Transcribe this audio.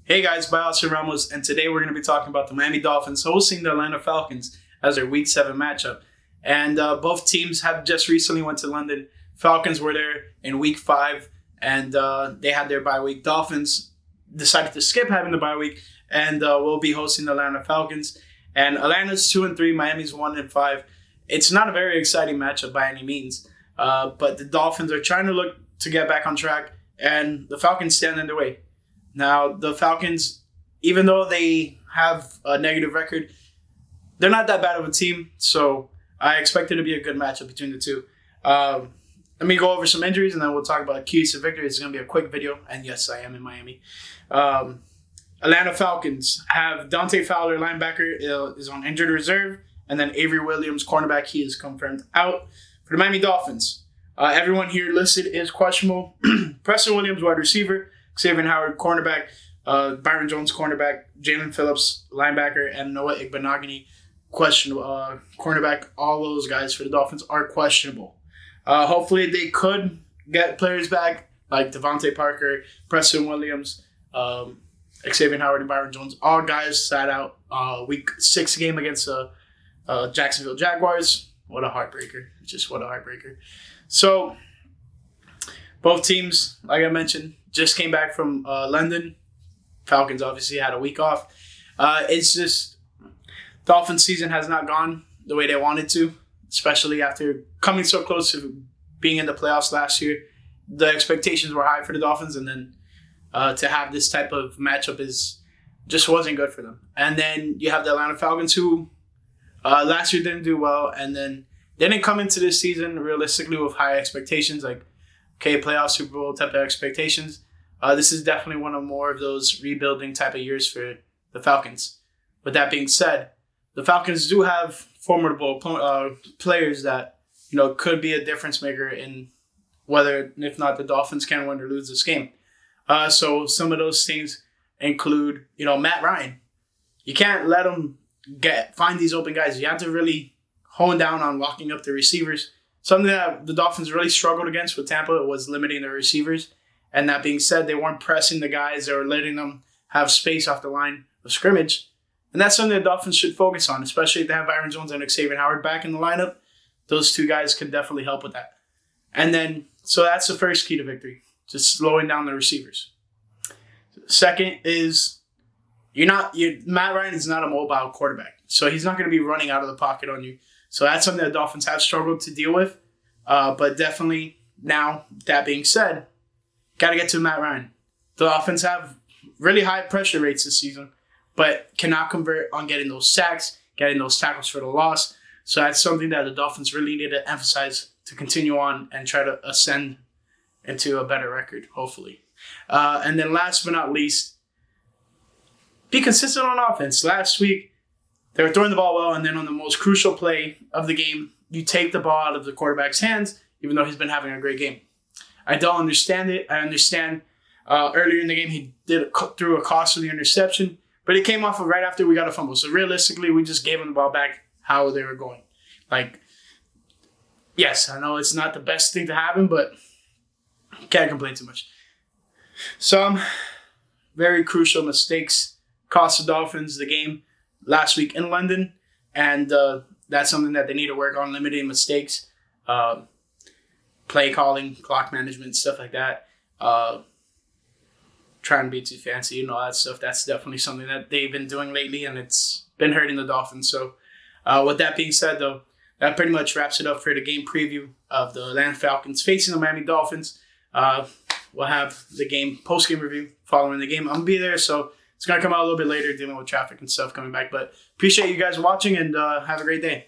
Hey guys, Bios Ramos, and today we're going to be talking about the Miami Dolphins hosting the Atlanta Falcons as their Week 7 matchup. And both teams have just recently went to London. Falcons were there in Week 5, and they had their bye week. Dolphins decided to skip having the bye week, and will be hosting the Atlanta Falcons. And Atlanta's 2-3, Miami's 1-5. It's not a very exciting matchup by any means, but the Dolphins are trying to look to get back on track, and the Falcons stand in their way. Now, the Falcons, even though they have a negative record, they're not that bad of a team, so I expect it to be a good matchup between the two. Let me go over some injuries, and then we'll talk about keys to victory. It's going to be a quick video, and yes, I am in Miami. Atlanta Falcons have Dante Fowler, linebacker, is on injured reserve, and then Avery Williams, cornerback, he is confirmed out. For the Miami Dolphins, everyone here listed is questionable. Preston Williams, wide receiver, Xavier Howard, cornerback, Byron Jones, cornerback, Jalen Phillips, linebacker, and Noah Igbenogany, questionable. Cornerback, all those guys for the Dolphins are questionable. Hopefully they could get players back like Devontae Parker, Preston Williams, Xavier Howard, and Byron Jones. All guys sat out Week 6 game against Jacksonville Jaguars. What a heartbreaker. Just what a heartbreaker. So both teams, like I mentioned, just came back from London. Falcons obviously had a week off. It's just Dolphins season has not gone the way they wanted to, especially after coming so close to being in the playoffs last year. The expectations were high for the Dolphins, and then to have this type of matchup just wasn't good for them. And then you have the Atlanta Falcons, who last year didn't do well, and then they didn't come into this season realistically with high expectations, like playoff Super Bowl type of expectations. This is definitely one of more of those rebuilding type of years for the Falcons. With that being said, the Falcons do have formidable players that could be a difference maker in whether, if not, the Dolphins can win or lose this game. So some of those things include, Matt Ryan. You can't let him find these open guys. You have to really hone down on locking up the receivers. Something that the Dolphins really struggled against with Tampa was limiting their receivers. And that being said, they weren't pressing the guys or letting them have space off the line of scrimmage. And that's something the Dolphins should focus on, especially if they have Byron Jones and Xavier Howard back in the lineup. Those two guys could definitely help with that. And then, so that's the first key to victory, just slowing down the receivers. Second is, Matt Ryan is not a mobile quarterback, so he's not going to be running out of the pocket on you. So that's something the Dolphins have struggled to deal with. But definitely now, that being said, got to get to Matt Ryan. The offense have really high pressure rates this season, but cannot convert on getting those sacks, getting those tackles for the loss. So that's something that the Dolphins really need to emphasize to continue on and try to ascend into a better record, hopefully. And then last but not least, be consistent on offense. Last week, they were throwing the ball well, and then on the most crucial play of the game, you take the ball out of the quarterback's hands, even though he's been having a great game. I don't understand it. I understand earlier in the game he threw a costly interception, but it came off of right after we got a fumble. So realistically, we just gave him the ball back how they were going. Yes, I know it's not the best thing to happen, but can't complain too much. Some very crucial mistakes cost the Dolphins the game last week in London, and that's something that they need to work on, limiting mistakes, play calling, clock management, stuff like that. Trying to be too fancy and all that stuff. That's definitely something that they've been doing lately, and it's been hurting the Dolphins. So with that being said, though, that pretty much wraps it up for the game preview of the Atlanta Falcons facing the Miami Dolphins. We'll have the game post-game review following the game. I'm going to be there, so it's going to come out a little bit later dealing with traffic and stuff coming back. But appreciate you guys watching, and have a great day.